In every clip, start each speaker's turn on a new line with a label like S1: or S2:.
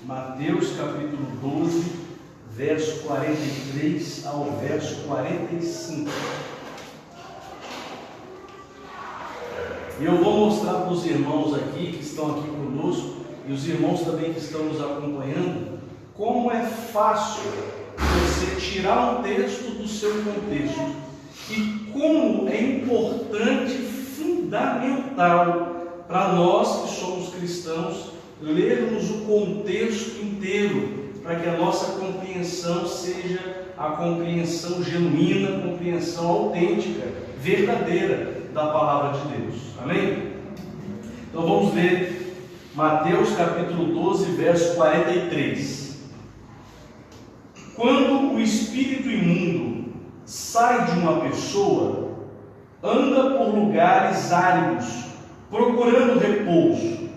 S1: Mateus capítulo 12, verso 43 ao verso 45. E eu vou mostrar para os irmãos aqui, que estão aqui conosco, e os irmãos também que estão nos acompanhando, como é fácil você tirar um texto do seu contexto e como é importante, fundamental para nós que somos cristãos, lermos o contexto inteiro, para que a nossa compreensão seja a compreensão genuína, a compreensão autêntica, verdadeira da palavra de Deus. Amém? Então vamos ler Mateus capítulo 12, verso 43. Quando o espírito imundo sai de uma pessoa, anda por lugares áridos, procurando repouso,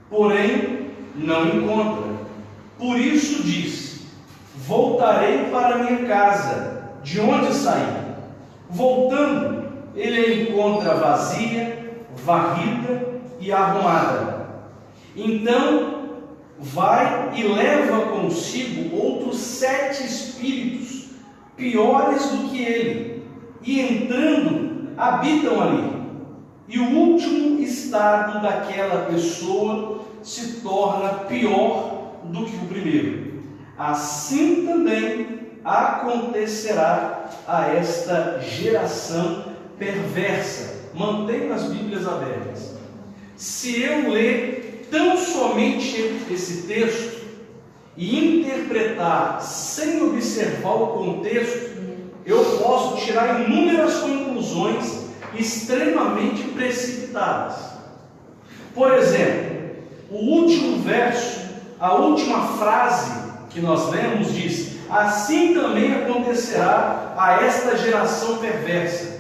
S1: porém não encontra. Por isso diz: voltarei para minha casa, de onde saí. Voltando, ele a encontra vazia, varrida e arrumada. Então vai e leva consigo outros 7 espíritos piores do que ele, e entrando habitam ali. E o último estado daquela pessoa se torna pior do que o primeiro. Assim também acontecerá a esta geração perversa. Mantenha as Bíblias abertas. Se eu ler tão somente esse texto e interpretar sem observar o contexto, eu posso tirar inúmeras conclusões extremamente precipitadas. Por exemplo, o último verso, a última frase que nós lemos diz: assim também acontecerá a esta geração perversa.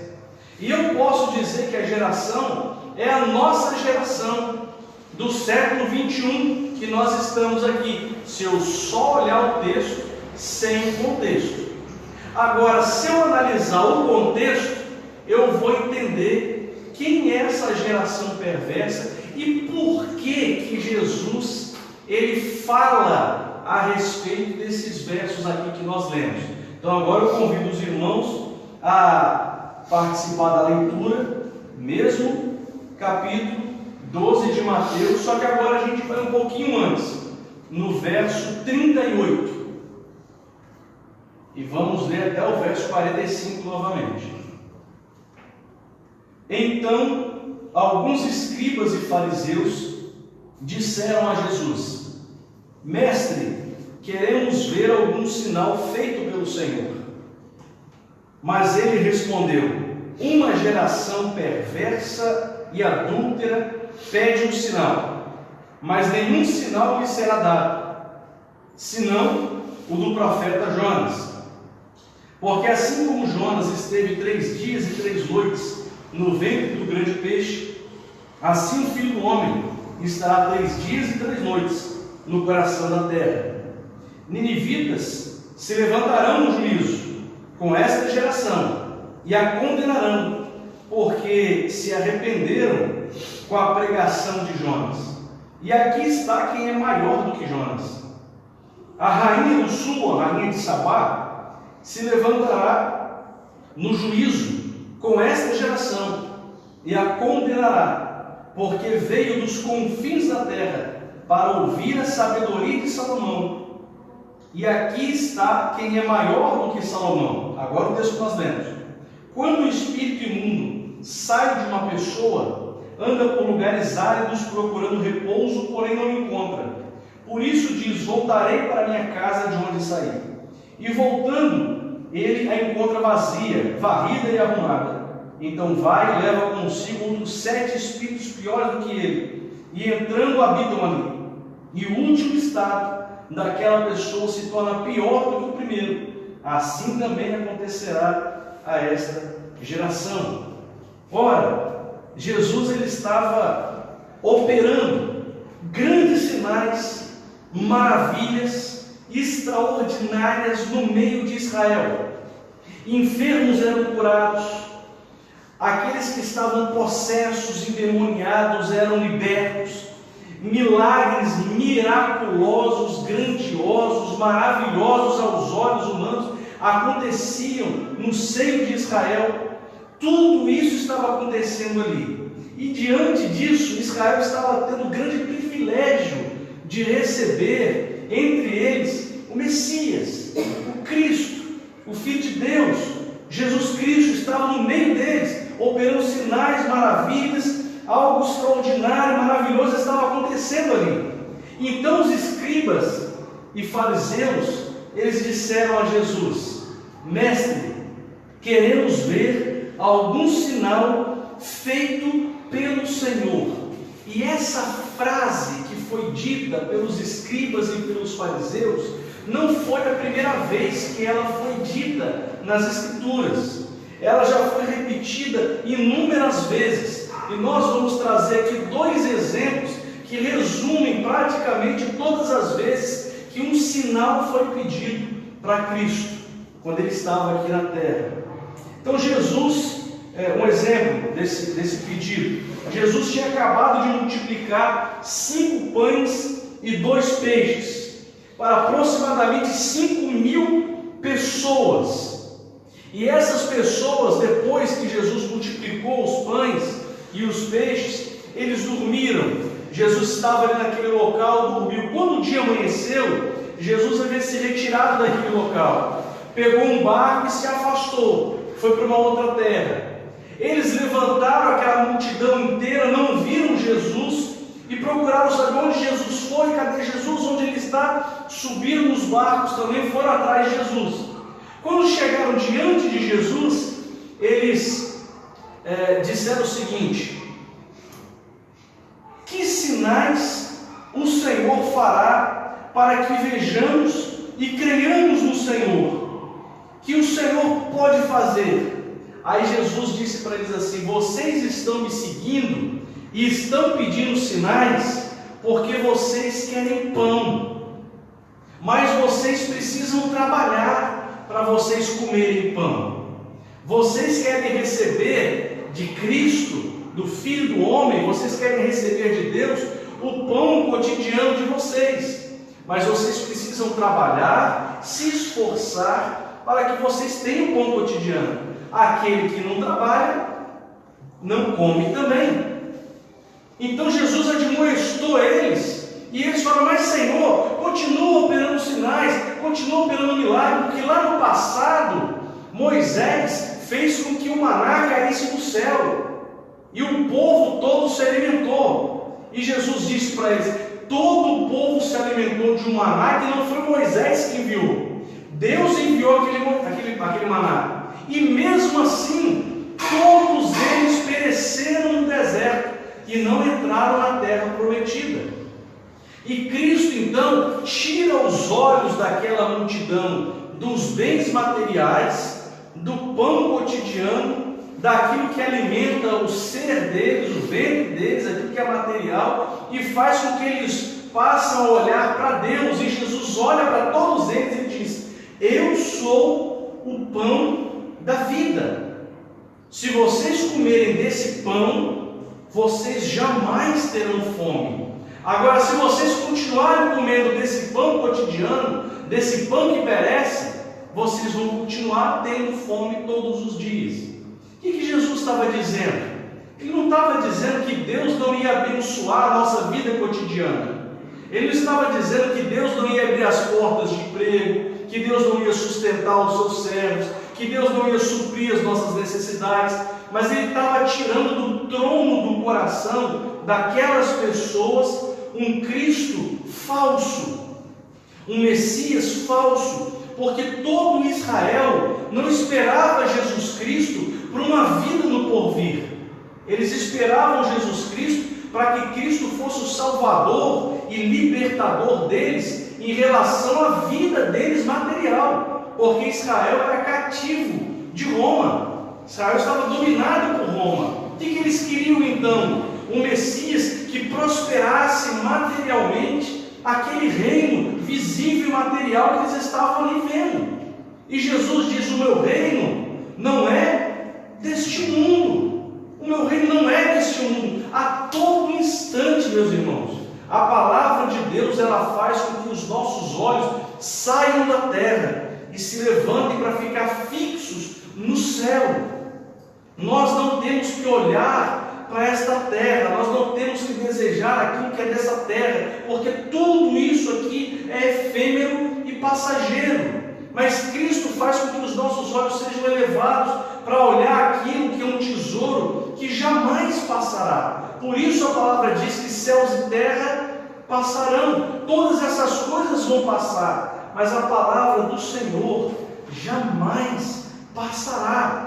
S1: E eu posso dizer que a geração é a nossa geração do século 21 que nós estamos aqui, se eu só olhar o texto sem o contexto. Agora, se eu analisar o contexto, eu vou entender quem é essa geração perversa e por que Jesus ele fala a respeito desses versos aqui que nós lemos. Então agora eu convido os irmãos a participar da leitura, mesmo capítulo 12 de Mateus, só que agora a gente vai um pouquinho antes, no verso 38. E vamos ler até o verso 45 novamente. Então, alguns escribas e fariseus disseram a Jesus: Mestre, queremos ver algum sinal feito pelo Senhor. Mas ele respondeu: uma geração perversa e adúltera pede um sinal, mas nenhum sinal lhe será dado, senão o do profeta Jonas. Porque assim como Jonas esteve 3 dias e 3 noites no ventre do grande peixe, assim o Filho do Homem estará 3 dias e 3 noites no coração da terra. Ninivitas se levantarão no juízo com esta geração e a condenarão, porque se arrependeram com a pregação de Jonas. E aqui está quem é maior do que Jonas. A rainha do sul, a rainha de Sabá, se levantará no juízo com esta geração e a condenará, porque veio dos confins da terra para ouvir a sabedoria de Salomão. E aqui está quem é maior do que Salomão. Agora o texto que nós lemos. Quando o espírito imundo sai de uma pessoa, anda por lugares áridos procurando repouso, porém não encontra. Por isso diz: voltarei para minha casa de onde saí. E voltando, ele a encontra vazia, varrida e arrumada. Então vai e leva consigo outros 7 espíritos piores do que ele, e entrando habitam ali. E o último estado daquela pessoa se torna pior do que o primeiro. Assim também acontecerá a esta geração. Ora, Jesus ele estava operando grandes sinais, maravilhas extraordinárias no meio de Israel. Enfermos eram curados, aqueles que estavam possessos, endemoniados eram libertos, milagres miraculosos, grandiosos, maravilhosos aos olhos humanos aconteciam no seio de Israel. Tudo isso estava acontecendo ali. E diante disso, Israel estava tendo o grande privilégio de receber entre eles o Messias, o Cristo, o Filho de Deus. Jesus Cristo estava no meio deles, operando sinais, maravilhas, algo extraordinário, maravilhoso estava acontecendo ali. Então os escribas e fariseus, eles disseram a Jesus: Mestre, queremos ver algum sinal feito pelo Senhor. E essa frase que foi dita pelos escribas e pelos fariseus não foi a primeira vez que ela foi dita nas Escrituras. Ela já foi repetida inúmeras vezes. E nós vamos trazer aqui 2 exemplos que resumem praticamente todas as vezes que um sinal foi pedido para Cristo, quando ele estava aqui na terra. Então Jesus, um exemplo desse pedido: Jesus tinha acabado de multiplicar 5 pães e 2 peixes para aproximadamente 5.000 pessoas. E essas pessoas, depois que Jesus multiplicou os pães e os peixes, eles dormiram. Jesus estava ali naquele local, dormiu. Quando o dia amanheceu, Jesus havia se retirado daquele local, pegou um barco e se afastou, foi para uma outra terra. Eles levantaram aquela multidão inteira, não viram Jesus e procuraram saber onde Jesus foi. Cadê Jesus? Onde ele está? Subiram nos barcos também, foram atrás de Jesus. Quando chegaram diante de Jesus, eles disseram o seguinte: que sinais o Senhor fará para que vejamos e creiamos no Senhor? Que o Senhor pode fazer? Aí Jesus disse para eles assim: vocês estão me seguindo e estão pedindo sinais porque vocês querem pão, mas vocês precisam trabalhar para vocês comerem pão. Vocês querem receber de Cristo, do Filho do Homem, vocês querem receber de Deus o pão cotidiano de vocês, mas vocês precisam trabalhar, se esforçar para que vocês tenham pão cotidiano. Aquele que não trabalha, não come também. Então Jesus admoestou eles, e eles falaram: mas Senhor, continua operando sinais, continua operando milagres, porque lá no passado Moisés fez com que o maná caísse do céu, e o povo todo se alimentou. E Jesus disse para eles: todo o povo se alimentou de um maná que não foi Moisés que enviou, Deus enviou aquele maná. E mesmo assim, todos eles pereceram no deserto e não entraram na terra prometida. E Cristo então tira os olhos daquela multidão dos bens materiais, do pão cotidiano, daquilo que alimenta o ser deles, o ventre deles, aquilo que é material, e faz com que eles passem a olhar para Deus. E Jesus olha para todos eles e diz: eu sou o pão da vida. Se vocês comerem desse pão, vocês jamais terão fome. Agora, se vocês continuarem comendo desse pão cotidiano, desse pão que perece, vocês vão continuar tendo fome todos os dias. O que Jesus estava dizendo? Ele não estava dizendo que Deus não ia abençoar a nossa vida cotidiana. Ele não estava dizendo que Deus não ia abrir as portas de emprego, que Deus não ia sustentar os seus servos, que Deus não ia suprir as nossas necessidades, mas ele estava tirando do trono do coração daquelas pessoas um Cristo falso, um Messias falso, porque todo Israel não esperava Jesus Cristo para uma vida no porvir. Eles esperavam Jesus Cristo para que Cristo fosse o Salvador e libertador deles em relação à vida deles material, porque Israel era cativo de Roma. Israel estava dominado por Roma. O que eles queriam então? Um Messias que prosperasse materialmente aquele reino visível e material que eles estavam ali vendo. E Jesus diz: o meu reino não é deste mundo. O meu reino não é deste mundo. A todo instante, meus irmãos, A palavra de Deus, ela faz com que os nossos olhos saiam da terra e se levantem para ficar fixos no céu. Nós não temos que olhar para esta terra, nós não temos que desejar aquilo que é dessa terra, porque tudo isso aqui é efêmero e passageiro. Mas Cristo faz com que os nossos olhos sejam elevados para olhar aquilo que é um tesouro que jamais passará. Por isso a palavra diz que céus e terra passarão, todas essas coisas vão passar, mas a palavra do Senhor jamais passará.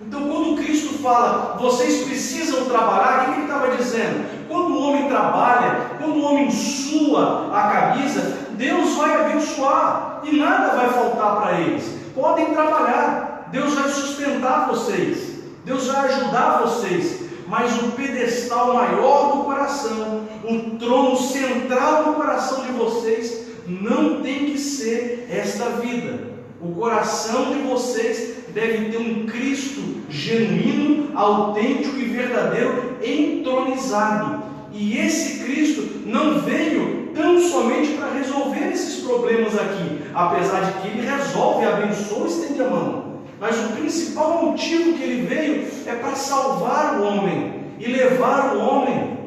S1: Então, quando Cristo fala, vocês precisam trabalhar, o que ele estava dizendo? Quando o homem trabalha, quando o homem sua a camisa, Deus vai abençoar e nada vai faltar para eles. Podem trabalhar, Deus vai sustentar vocês, Deus vai ajudar vocês, mas o pedestal maior do coração, o trono central do coração de vocês, não tem que ser esta vida. O coração de vocês deve ter um Cristo genuíno, autêntico e verdadeiro, entronizado. E esse Cristo não veio tão somente para resolver esses problemas aqui, apesar de que ele resolve, abençoa e estende a mão. Mas o principal motivo que ele veio é para salvar o homem e levar o homem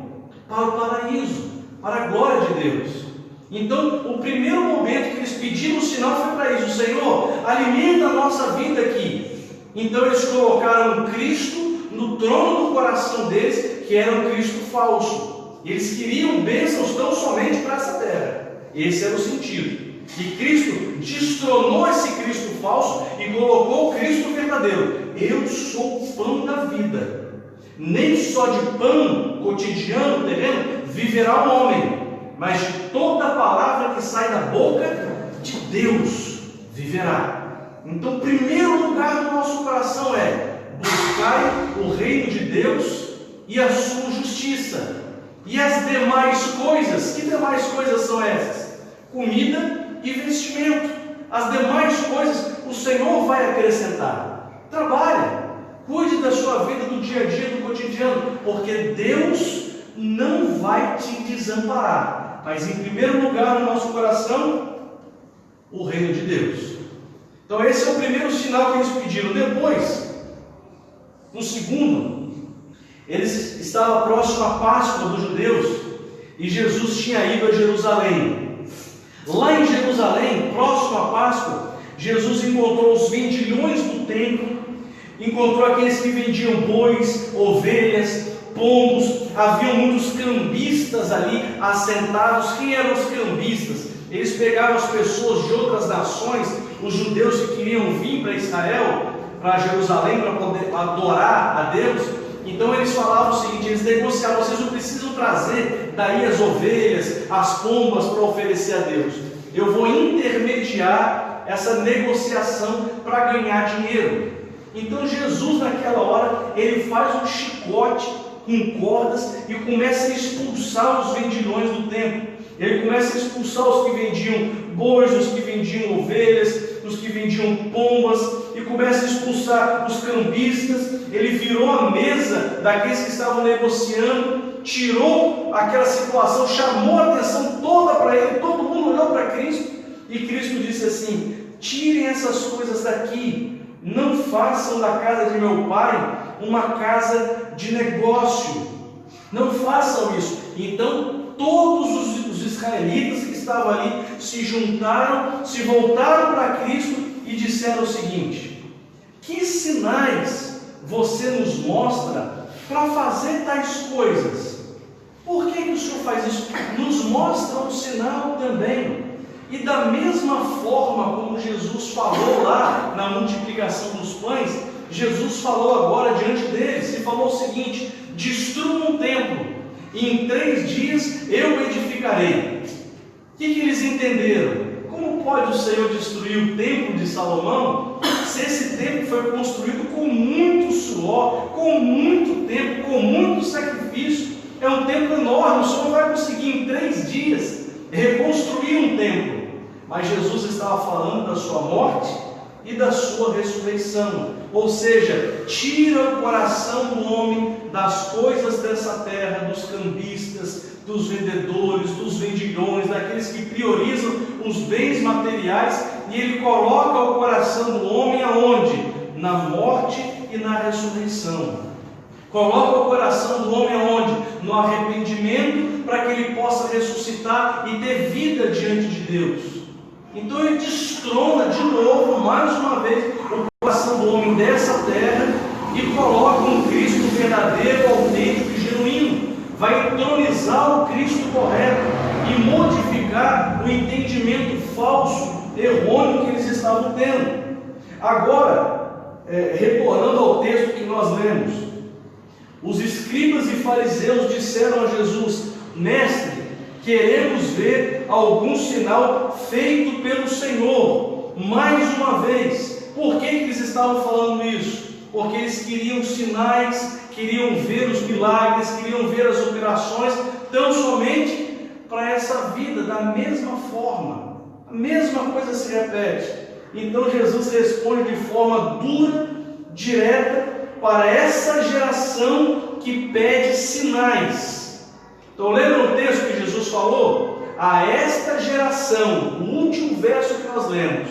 S1: para o paraíso, para a glória de Deus. Então, o primeiro momento que eles pediram o sinal foi para isso: Senhor, alimenta a nossa vida aqui. Então eles colocaram Cristo no trono do coração deles, que era um Cristo falso. Eles queriam bênçãos tão somente para essa terra. Esse era o sentido. E Cristo destronou esse Cristo falso e colocou o Cristo verdadeiro. Eu sou o pão da vida. Nem só de pão cotidiano, terreno, viverá o homem, mas de toda palavra que sai da boca de Deus viverá. Então, o primeiro lugar do nosso coração é: buscai o reino de Deus e a sua justiça. E as demais coisas, que demais coisas são essas? Comida e vestimento. As demais coisas o Senhor vai acrescentar. Trabalha, cuide da sua vida do dia a dia, do cotidiano, porque Deus não vai te desamparar. Mas em primeiro lugar no nosso coração, o reino de Deus. Então esse é o primeiro sinal que eles pediram. Depois, no segundo, eles estavam próximo à Páscoa dos judeus e Jesus tinha ido a Jerusalém. Lá em Jerusalém, próximo à Páscoa, Jesus encontrou os vendilhões do templo, encontrou aqueles que vendiam bois, ovelhas, pombos. Havia muitos cambistas ali assentados. Quem eram os cambistas? Eles pegavam as pessoas de outras nações, os judeus que queriam vir para Israel, para Jerusalém, para poder adorar a Deus. Então eles falavam o seguinte, eles negociavam: vocês não precisam trazer daí as ovelhas, as pombas para oferecer a Deus. Eu vou intermediar essa negociação para ganhar dinheiro. Então Jesus, naquela hora, ele faz um chicote com cordas e começa a expulsar os vendilhões do templo. Ele começa a expulsar os que vendiam bois, os que vendiam ovelhas, os que vendiam pombas, e começa a expulsar os cambistas. Ele virou a mesa daqueles que estavam negociando, tirou aquela situação, chamou a atenção toda para ele. Todo mundo olhou para Cristo e Cristo disse assim: tirem essas coisas daqui, não façam da casa de meu pai uma casa de negócio, não façam isso. Então todos os israelitas que estavam ali se juntaram, se voltaram para Cristo e disseram o seguinte: que sinais você nos mostra para fazer tais coisas? Por que o Senhor faz isso? Nos mostra um sinal também. E da mesma forma como Jesus falou lá na multiplicação dos pães, Jesus falou agora diante deles e falou o seguinte: destruam o templo, e em 3 dias eu edificarei. O que eles entenderam? Como pode o Senhor destruir o templo de Salomão, se esse templo foi construído com muito suor, com muito tempo, com muito sacrifício? É um templo enorme, o Senhor não vai conseguir em 3 dias reconstruir um templo. Mas Jesus estava falando da sua morte e da sua ressurreição. Ou seja, tira o coração do homem das coisas dessa terra, dos cambistas, dos vendedores, dos vendilhões, daqueles que priorizam os bens materiais, e ele coloca o coração do homem aonde? Na morte e na ressurreição. Coloca o coração do homem aonde? No arrependimento, para que ele possa ressuscitar e ter vida diante de Deus. Então ele destrona de novo, mais uma vez, o coração do homem dessa terra e coloca um Cristo verdadeiro, autêntico e genuíno. Vai entronizar o Cristo correto e modificar o entendimento falso, errôneo que eles estavam tendo. Agora, retornando ao texto que nós lemos, os escribas e fariseus disseram a Jesus: Mestre, queremos ver algum sinal feito pelo Senhor. Mais uma vez. Por que eles estavam falando isso? Porque eles queriam sinais, queriam ver os milagres, queriam ver as operações, tão somente para essa vida, da mesma forma. A mesma coisa se repete. Então Jesus responde de forma dura, direta, para essa geração que pede sinais. Então lembra o texto que Jesus falou? A esta geração, o último verso que nós lemos,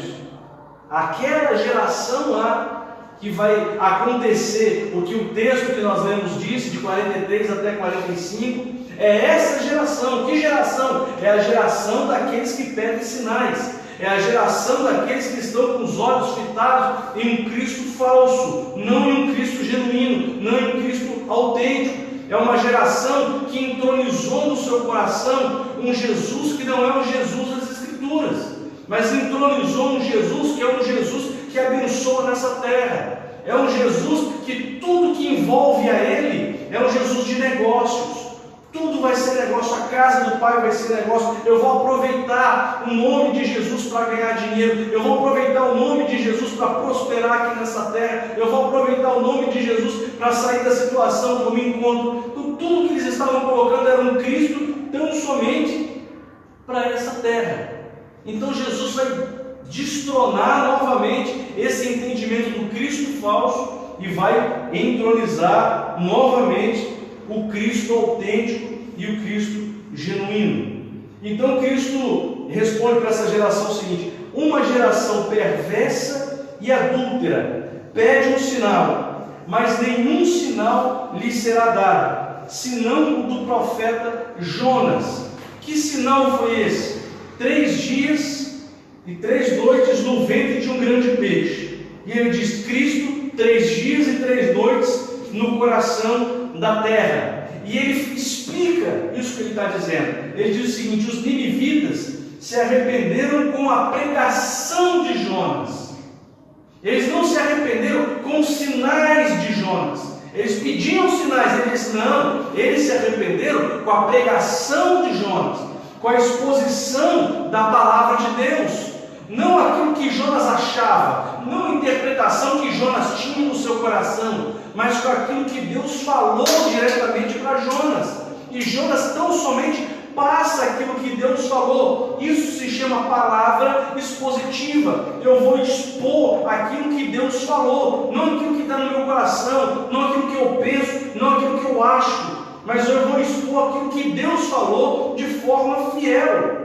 S1: aquela geração lá, que vai acontecer o que o texto que nós lemos disse, de 43 até 45, é essa geração. Que geração? É a geração daqueles que pedem sinais, é a geração daqueles que estão com os olhos fitados em um Cristo falso, não em um Cristo genuíno, não em um Cristo autêntico. É uma geração que entronizou no seu coração um Jesus que não é o Jesus das Escrituras, mas entronizou um Jesus que é um Jesus que abençoa nessa terra. É um Jesus que tudo que envolve a Ele é um Jesus de negócios. Tudo vai ser negócio, a casa do Pai vai ser negócio. Eu vou aproveitar o nome de Jesus para ganhar dinheiro. Eu vou aproveitar o nome de Jesus para prosperar aqui nessa terra. Eu vou aproveitar o nome de Jesus para sair da situação que eu me encontro. Tudo que eles estavam colocando era um Cristo tão somente para essa terra. Então Jesus vai destronar novamente esse entendimento do Cristo falso e vai entronizar novamente o Cristo autêntico e o Cristo genuíno. Então Cristo responde para essa geração o seguinte: uma geração perversa e adúltera pede um sinal, mas nenhum sinal lhe será dado, senão o do profeta Jonas. Que sinal foi esse? 3 dias e 3 noites no ventre de um grande peixe. E ele diz: Cristo, 3 dias e 3 noites no coração da terra. E ele explica isso que ele está dizendo. Ele diz o seguinte: os ninivitas se arrependeram com a pregação de Jonas. Eles não se arrependeram com os sinais de Jonas. Eles pediam sinais. Ele disse: não, eles se arrependeram com a pregação de Jonas, com a exposição da palavra de Deus. Não aquilo que Jonas achava, não a interpretação que Jonas tinha no seu coração, mas com aquilo que Deus falou diretamente para Jonas. E Jonas tão somente passa aquilo que Deus falou. Isso se chama palavra expositiva. Eu vou expor aquilo que Deus falou, não aquilo que está no meu coração, não aquilo que eu penso, não aquilo que eu acho, mas eu vou expor aquilo que Deus falou de forma fiel.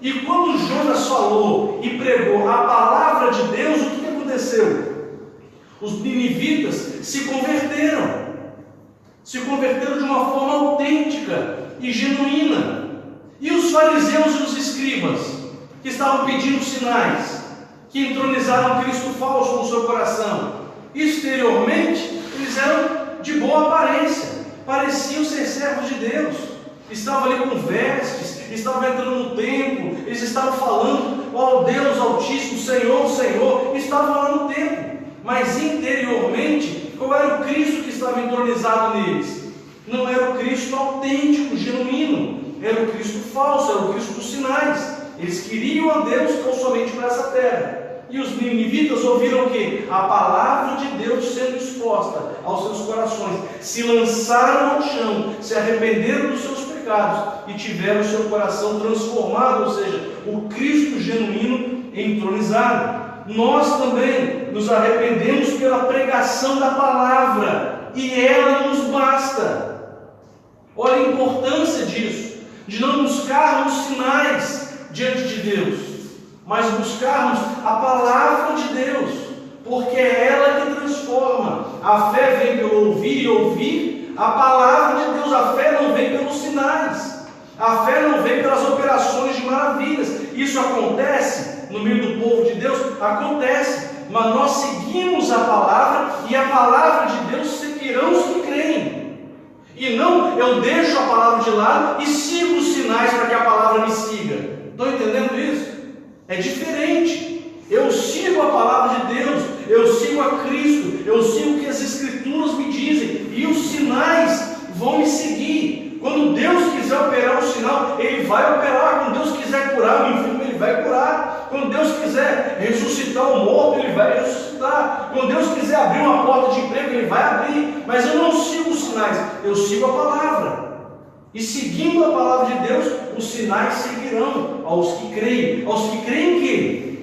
S1: E quando Jonas falou e pregou a palavra de Deus, o que aconteceu? Os ninivitas se converteram de uma forma autêntica e genuína. E os fariseus e os escribas, que estavam pedindo sinais, que entronizaram Cristo falso no seu coração, exteriormente eles eram de boa aparência, pareciam ser servos de Deus, estavam ali com vestes, estavam entrando no templo, eles estavam falando: ó Deus Altíssimo, Senhor, Senhor, estavam lá no templo. Mas interiormente, qual era o Cristo que estava entronizado neles? Não era o Cristo autêntico, genuíno, era o Cristo falso, era o Cristo dos sinais. Eles queriam a Deus tão somente para essa terra. E os ninivitas ouviram o quê? A palavra de Deus sendo exposta aos seus corações, se lançaram ao chão, se arrependeram dos seus pecados e tiveram o seu coração transformado, ou seja, o Cristo genuíno entronizado. Nós também nos arrependemos pela pregação da palavra. e ela nos basta. Olha a importância disso, de não buscarmos sinais diante de Deus, mas buscarmos a palavra de Deus, porque é ela que transforma. A fé vem pelo ouvir e ouvir a palavra de Deus. A fé não vem pelos sinais, a fé não vem pelas operações de maravilhas. Isso acontece no meio do povo de Deus? Acontece, mas nós seguimos a palavra, e a palavra de Deus seguirão os que creem. E não eu deixo a palavra de lado e sigo os sinais para que a palavra me siga. Estão entendendo isso? É diferente. Eu sigo a palavra de Deus, eu sigo a Cristo, eu sigo o que as Escrituras me dizem, e os sinais vão me seguir. Quando Deus quiser operar um sinal, Ele vai operar. Quando Deus quiser curar o enfermo, Ele vai curar. Quando Deus quiser ressuscitar o morto, Ele vai ressuscitar. Quando Deus quiser abrir uma porta de emprego, Ele vai abrir. Mas eu não sigo os sinais, eu sigo a palavra. E seguindo a palavra de Deus, os sinais seguirão aos que creem. Aos que creem em quê?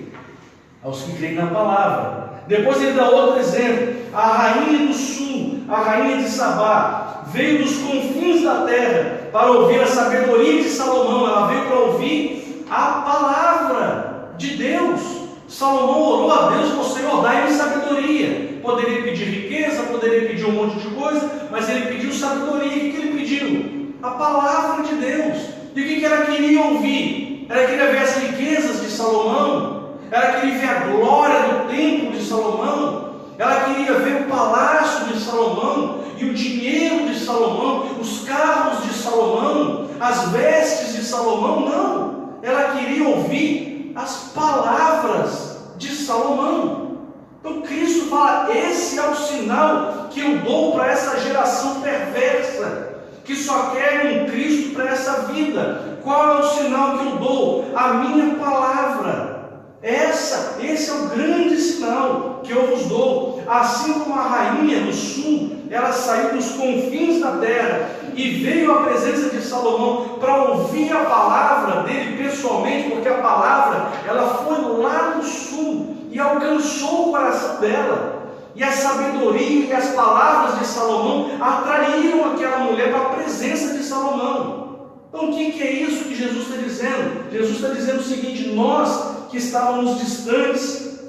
S1: Aos que creem na palavra. Depois ele dá outro exemplo. A rainha do sul, a rainha de Sabá, veio dos confins da terra para ouvir a sabedoria de Salomão. Ela veio para ouvir a palavra de Deus. Salomão orou a Deus: ó Senhor, dai-me sabedoria. Poderia pedir riqueza, poderia pedir um monte de coisa, mas ele pediu sabedoria. O que ele pediu? A palavra de Deus. E o que ela queria ouvir? Ela queria ver as riquezas de Salomão, ela queria ver a glória do templo de Salomão, ela queria ver o palácio de Salomão e o dinheiro de Salomão, os carros de Salomão, as vestes de Salomão. Não, ela queria ouvir as palavras de Salomão. Então Cristo fala: esse é o sinal que eu dou para essa geração perversa, que só quer um Cristo para essa vida. Qual é o sinal que eu dou? A minha palavra. Esse é o grande sinal que eu vos dou. Assim como a rainha do sul, ela saiu dos confins da terra e veio à presença de Salomão para ouvir a palavra dele pessoalmente, porque a palavra, ela foi lá no sul e alcançou o coração dela. E a sabedoria e as palavras de Salomão atraíram aquela mulher para a presença de Salomão. Então o que é isso que Jesus está dizendo? Jesus está dizendo o seguinte: nós que estávamos distantes,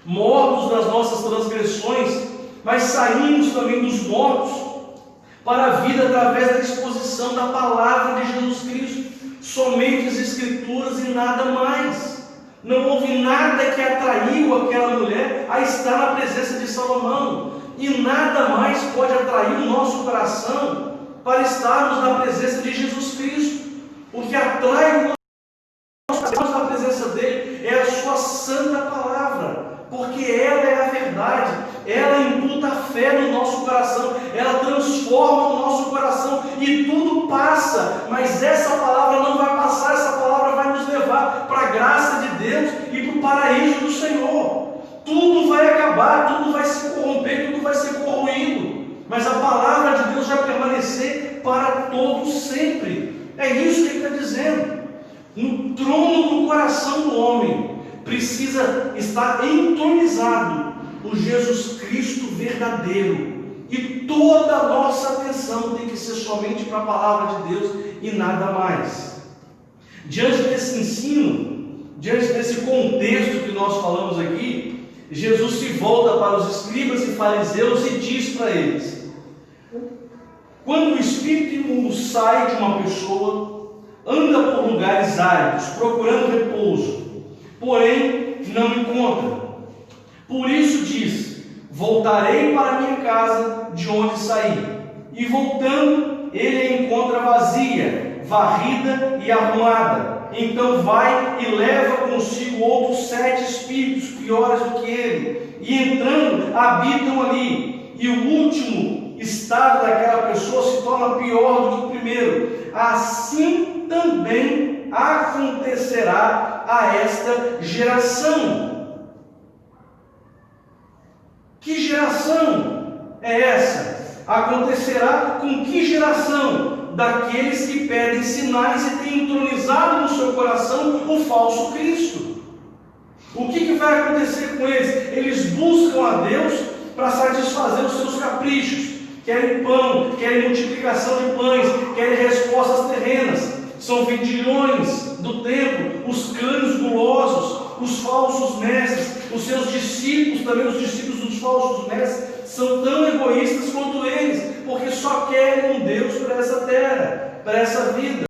S1: mortos das nossas transgressões, mas saímos também dos mortos para a vida através da exposição da palavra de Jesus Cristo. Somente as Escrituras e nada mais. Não houve nada que atraiu aquela mulher a estar na presença de Salomão. E nada mais pode atrair o nosso coração para estarmos na presença de Jesus Cristo. O que atrai o nosso coração na presença dele é a sua santa palavra, porque ela é a verdade. Ela imputa a fé no nosso coração, ela transforma o nosso coração, e tudo passa, mas essa palavra não vai passar. Essa palavra vai nos levar para a graça de Deus e para o paraíso do Senhor. Tudo vai acabar, tudo vai se corromper, tudo vai ser corroído, mas a palavra de Deus vai permanecer para todos sempre. É isso que ele está dizendo. No trono do coração do homem precisa estar entronizado o Jesus Cristo verdadeiro, e toda a nossa atenção tem que ser somente para a palavra de Deus e nada mais. Diante desse ensino, diante desse contexto que nós falamos aqui, Jesus se volta para os escribas e fariseus e diz para eles: quando o espírito imundo sai de uma pessoa, anda por lugares áridos, procurando repouso, porém não encontra. Por isso diz: voltarei para minha casa de onde saí. E voltando, ele a encontra vazia, varrida e arrumada. Então vai e leva consigo outros 7 espíritos piores do que ele, e entrando habitam ali. E o último estado daquela pessoa se torna pior do que o primeiro. Assim também acontecerá a esta geração. Que geração é essa? Acontecerá com que geração? Daqueles que pedem sinais e têm entronizado no seu coração o falso Cristo. O que vai acontecer com eles? Eles buscam a Deus para satisfazer os seus caprichos. querem pão, querem multiplicação de pães, querem respostas terrenas. São vendilhões do templo, os cães gulosos, os falsos mestres, os seus discípulos, também os discípulos dos falsos mestres, são tão egoístas quanto eles, porque só querem um Deus para essa terra, para essa vida.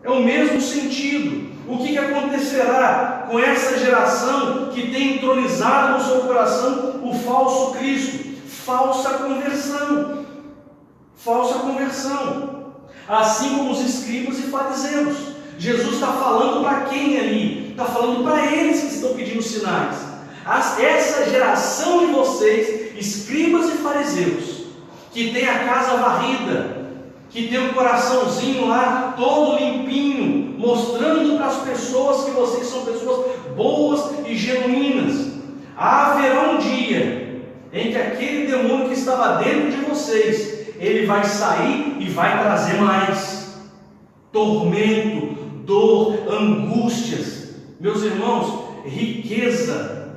S1: É o mesmo sentido. O que acontecerá com essa geração que tem entronizado no seu coração o falso Cristo? Falsa conversão. Falsa conversão. Assim como os escribas e fariseus. Jesus está falando para quem ali? Está falando para eles que estão pedindo sinais. Essa geração de vocês, escribas e fariseus, que tem a casa varrida, que tem o coraçãozinho lá todo limpinho, mostrando para as pessoas que vocês são pessoas boas e genuínas. Haverá um dia em que aquele demônio que estava dentro de vocês, ele vai sair e vai trazer mais tormento, dor, angústias. Meus irmãos, riqueza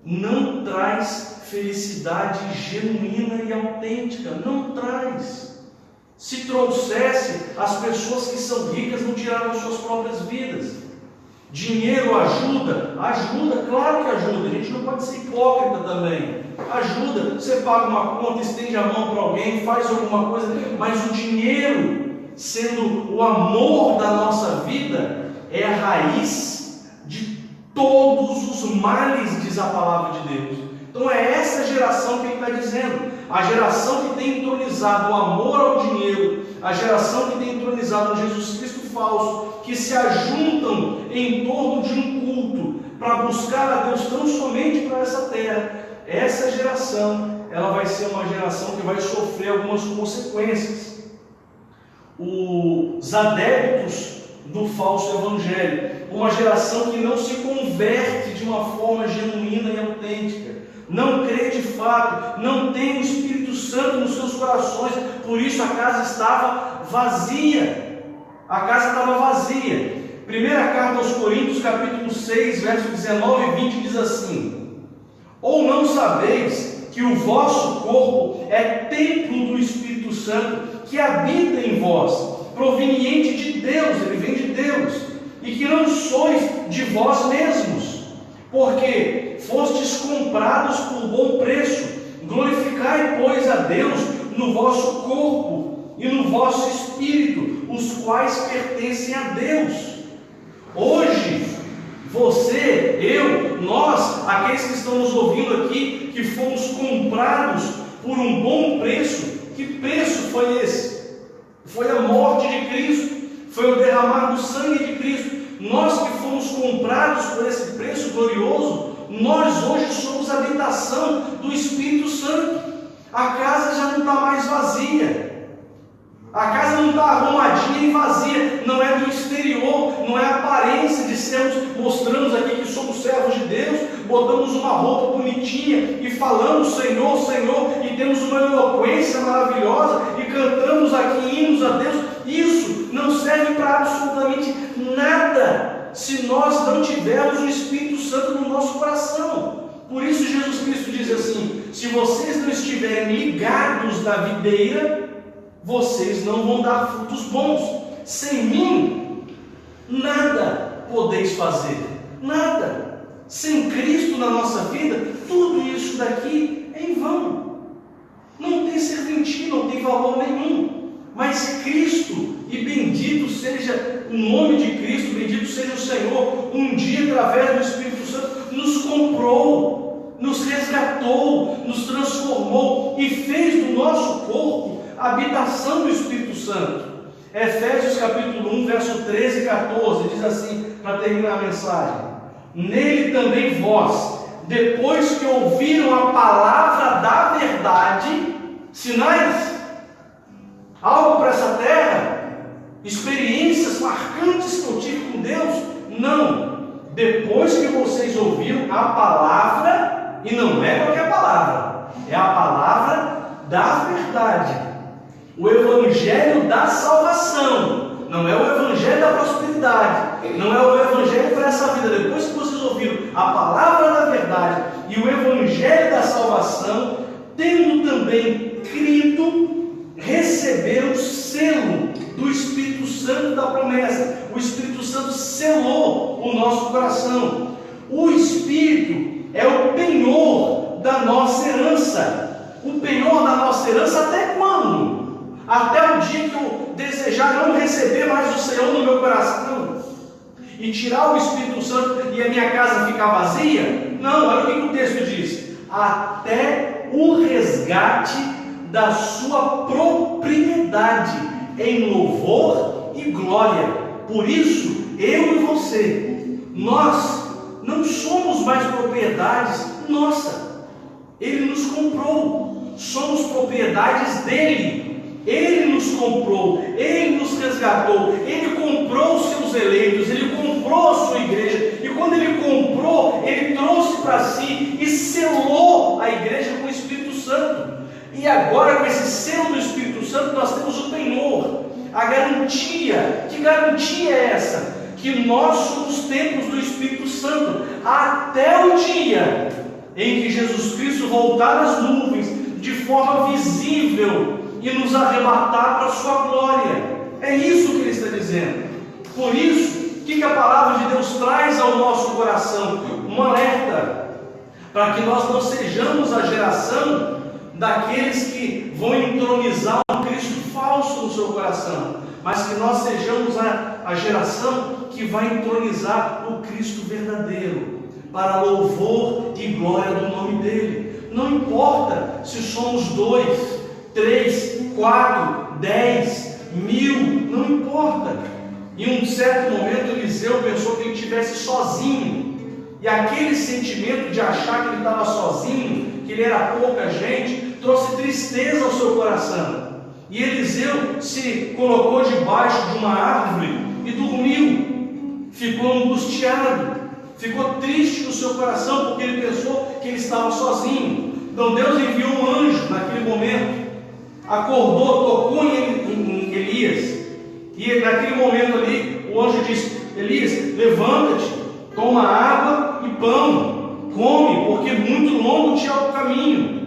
S1: não traz felicidade genuína e autêntica, não traz. Se trouxesse, as pessoas que são ricas não tiraram suas próprias vidas. Dinheiro ajuda? Ajuda, claro que ajuda. A gente não pode ser hipócrita também. Ajuda, você paga uma conta, estende a mão para alguém, faz alguma coisa, mas o dinheiro, sendo o amor da nossa vida, é a raiz de todos os males, diz a palavra de Deus. Então é essa geração que ele está dizendo, a geração que tem entronizado o amor ao dinheiro, a geração que tem entronizado o Jesus Cristo falso, que se ajuntam em torno de um culto para buscar a Deus tão somente para essa terra. Essa geração, ela vai ser uma geração que vai sofrer algumas consequências. Os adeptos do falso evangelho, uma geração que não se converte de uma forma genuína e autêntica, não crê de fato, não tem o Espírito Santo nos seus corações, por isso a casa estava vazia. A casa estava vazia. Primeira carta aos Coríntios, capítulo 6, versos 19 e 20, diz assim: ou não sabeis que o vosso corpo é templo do Espírito Santo, que habita em vós, proveniente de Deus, ele vem de Deus, e que não sois de vós mesmos, porque fostes comprados por bom preço. Glorificai, pois, a Deus no vosso corpo e no vosso espírito, os quais pertencem a Deus. Hoje, você, eu, nós, aqueles que estão nos ouvindo aqui, que fomos comprados por um bom preço. Que preço foi esse? Foi a morte de Cristo, foi o derramar do sangue de Cristo. Nós que fomos comprados por esse preço glorioso, nós hoje somos a habitação do Espírito Santo. A casa já não está mais vazia. A casa não está arrumadinha e vazia, não é do exterior, não é a aparência de sermos, mostramos aqui que somos servos de Deus, botamos uma roupa bonitinha e falamos Senhor, Senhor, e temos uma eloquência maravilhosa e cantamos aqui hinos a Deus. Isso não serve para absolutamente nada se nós não tivermos o Espírito Santo no nosso coração. Por isso Jesus Cristo diz assim: se vocês não estiverem ligados na videira, vocês não vão dar frutos bons. Sem mim, nada podeis fazer. Nada. Sem Cristo na nossa vida, tudo isso daqui é em vão. Não tem serventia, não tem valor nenhum. Mas Cristo, e bendito seja o nome de Cristo, bendito seja o Senhor, um dia através do Espírito Santo, nos comprou, nos resgatou, nos transformou e fez do nosso corpo a habitação do Espírito Santo. Efésios capítulo 1, verso 13 e 14, diz assim, para terminar a mensagem: nele também vós, depois que ouviram a palavra da verdade, sinais, algo para essa terra, experiências marcantes que eu tive com Deus? Não. Depois que vocês ouviram a palavra, e não é qualquer palavra, é a palavra da verdade, o evangelho da salvação, não é o evangelho da prosperidade, não é o evangelho para essa vida. Depois que vocês ouviram a palavra da verdade e o evangelho da salvação, tendo também crido, natureza. O Espírito Santo selou o nosso coração. O Espírito é o penhor da nossa herança. O penhor da nossa herança até quando? Até o dia que eu desejar não receber mais o Senhor no meu coração e tirar o Espírito Santo e a minha casa ficar vazia? Não, olha o que o texto diz: até o resgate da sua propriedade em louvor e glória. Por isso, eu e você, nós não somos mais propriedades nossa. Ele nos comprou, somos propriedades dele. Ele nos comprou, Ele nos resgatou, Ele comprou os seus eleitos, Ele comprou a sua igreja, e quando Ele comprou, Ele trouxe para si e selou a igreja com o Espírito Santo. E agora, com esse selo do Espírito Santo, nós temos o penhor, a garantia. Que garantia é essa? Que nós somos templos do Espírito Santo, até o dia em que Jesus Cristo voltar nas nuvens, de forma visível, e nos arrebatar para a sua glória. É isso que ele está dizendo. Por isso, o que a palavra de Deus traz ao nosso coração? Um alerta, para que nós não sejamos a geração daqueles que vão entronizar um Cristo falso no seu coração, mas que nós sejamos a geração que vai entronizar o Cristo verdadeiro, para louvor e glória do nome dele. Não importa se somos 2, 3, 4, 10, 1000, não importa. Em um certo momento Eliseu pensou que ele estivesse sozinho, e aquele sentimento de achar que ele estava sozinho, que ele era pouca gente, trouxe tristeza ao seu coração. E Eliseu se colocou debaixo de uma árvore e dormiu. Ficou angustiado, ficou triste no seu coração, porque ele pensou que ele estava sozinho. Então Deus enviou um anjo naquele momento, acordou, tocou em Elias, e naquele momento ali o anjo disse: Elias, levanta-te, toma água e pão, come, porque muito longo te é o caminho.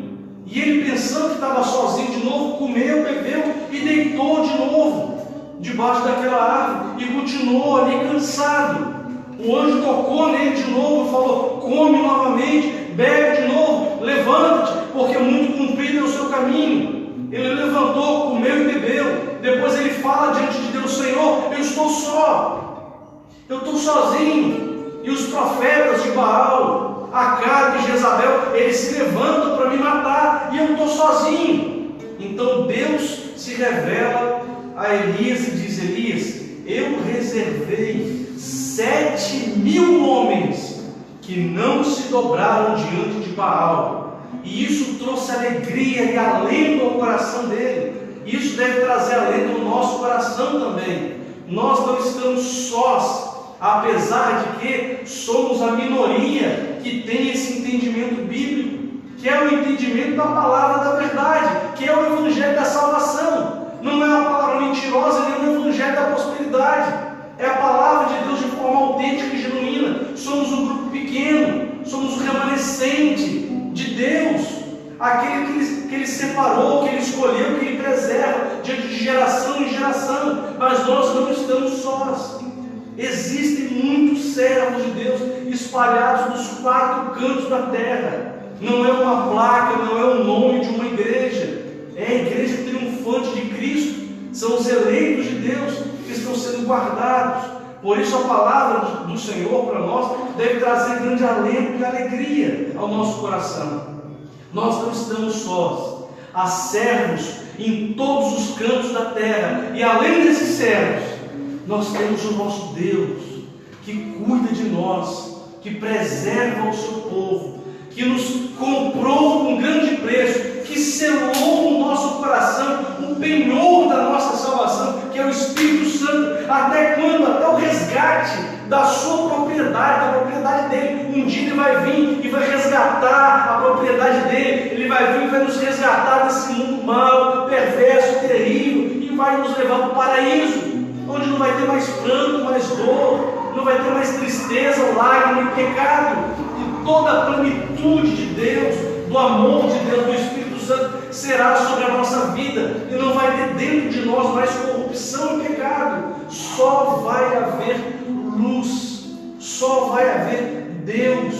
S1: E ele, pensando que estava sozinho de novo, comeu, bebeu e deitou de novo debaixo daquela árvore, e continuou ali cansado. O anjo tocou nele de novo e falou: come novamente, bebe de novo, levanta-te, porque muito comprido é o seu caminho. Ele levantou, comeu e bebeu. Depois ele fala diante de Deus: Senhor, eu estou só, eu estou sozinho. E os profetas de Baal, Acabe e Jezabel, eles se levantam para me matar, e eu estou sozinho. Então Deus se revela a Elias e diz: Elias, eu reservei 7.000 homens que não se dobraram diante de Baal. E isso trouxe alegria e alento ao coração dele. Isso deve trazer alento ao nosso coração também. Nós não estamos sós, apesar de que somos a minoria que tem esse entendimento bíblico, que é o entendimento da palavra da verdade, que é o evangelho da salvação. Não é uma palavra mentirosa, nem o evangelho da prosperidade. É a palavra de Deus de forma autêntica e genuína. Somos um grupo pequeno, somos o remanescente de Deus, aquele que ele separou, que ele escolheu, que ele preserva diante de geração em geração. Mas nós não estamos sós. Existem muitos servos de Deus espalhados nos 4 cantos da terra. Não é uma placa, não é o nome de uma igreja, é a igreja triunfante de Cristo. São os eleitos de Deus que estão sendo guardados. Por isso a palavra do Senhor para nós deve trazer grande alento e alegria ao nosso coração. Nós não estamos sós. Há servos em todos os cantos da terra, e além desses servos, nós temos o nosso Deus, que cuida de nós, que preserva o seu povo, que nos comprou com grande preço, que selou no nosso coração o penhor da nossa salvação, que é o Espírito Santo. Até quando? Até o resgate da sua propriedade, da propriedade dele. Um dia ele vai vir e vai resgatar a propriedade dele. Ele vai vir e vai nos resgatar desse mundo mau, perverso, terrível, e vai nos levar para o paraíso, onde não vai ter mais pranto, mais dor, não vai ter mais tristeza, lágrima e pecado. E toda a plenitude de Deus, do amor de Deus, do Espírito Santo, será sobre a nossa vida, e não vai ter dentro de nós mais corrupção e pecado. só vai haver luz, só vai haver Deus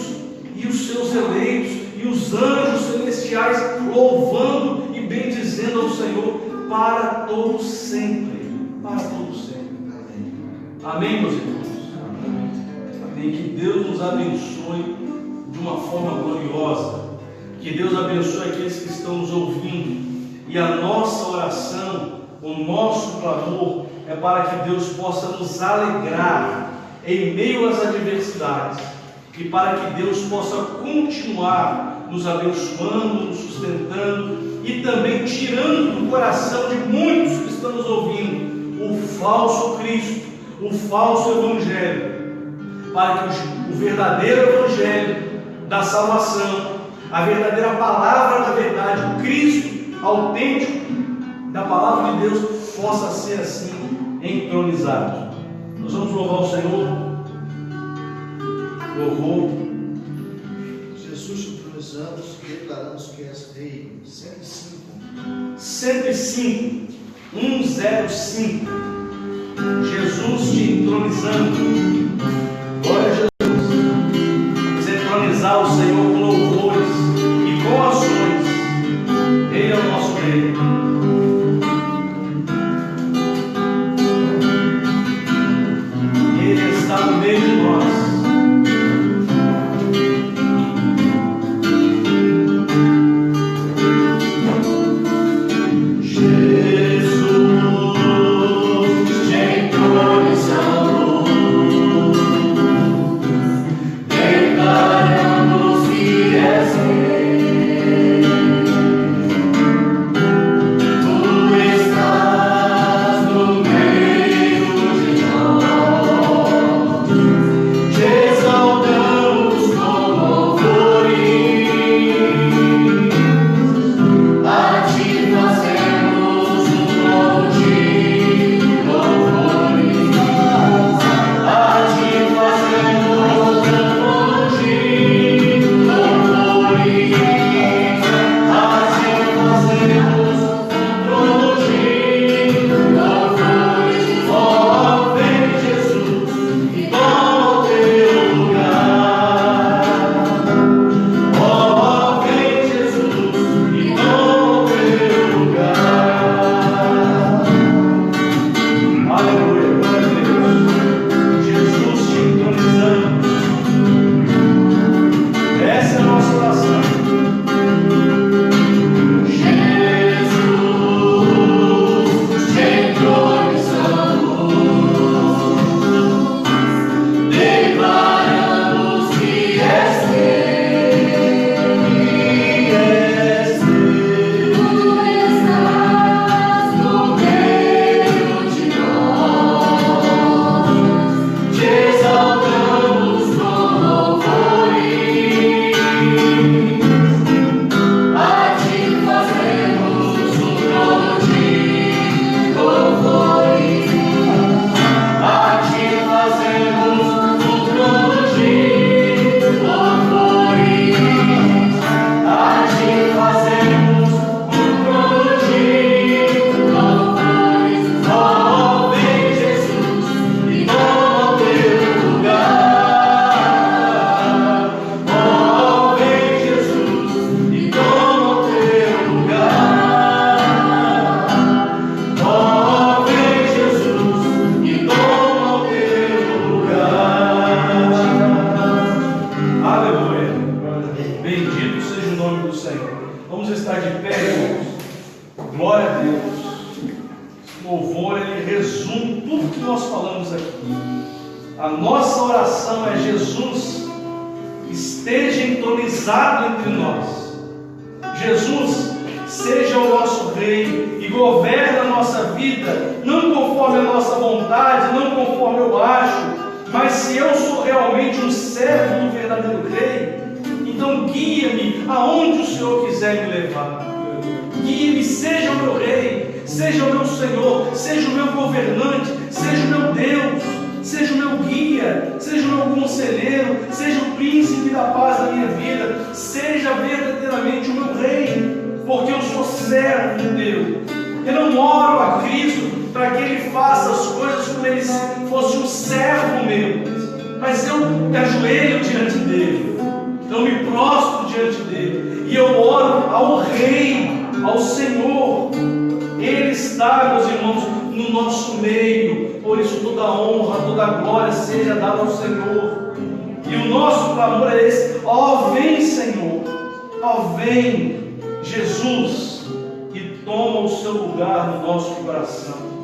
S1: e os seus eleitos e os anjos celestiais louvando e bendizendo ao Senhor para todo sempre. Para todo sempre. Amém, meus irmãos? Amém. Que Deus nos abençoe de uma forma gloriosa. Que Deus abençoe aqueles que estão nos ouvindo. E a nossa oração, o nosso clamor é para que Deus possa nos alegrar em meio às adversidades e para que Deus possa continuar nos abençoando, nos sustentando e também tirando do coração de muitos que estão nos ouvindo o falso Cristo, o falso Evangelho, para que o verdadeiro Evangelho da salvação, a verdadeira palavra da verdade, o Cristo autêntico da palavra de Deus possa ser assim entronizado. Nós vamos louvar o Senhor. Louvor.
S2: Jesus entronizando, declaramos que és rei. 105.
S1: 105. 105. Jesus te entronizando. Glória a Jesus. Vamos entronizar o Senhor com louvores e com ações. Ele é o nosso rei. Ele está no meio de nós. servo meu, mas eu me ajoelho diante dele, eu me prostro diante dele, e eu oro ao Rei, ao Senhor. Ele está, meus irmãos, no nosso meio, por isso toda honra, toda glória seja dada ao Senhor. E o nosso clamor é esse: ó, vem, Senhor, ó, vem, Jesus, e toma o seu lugar no nosso coração.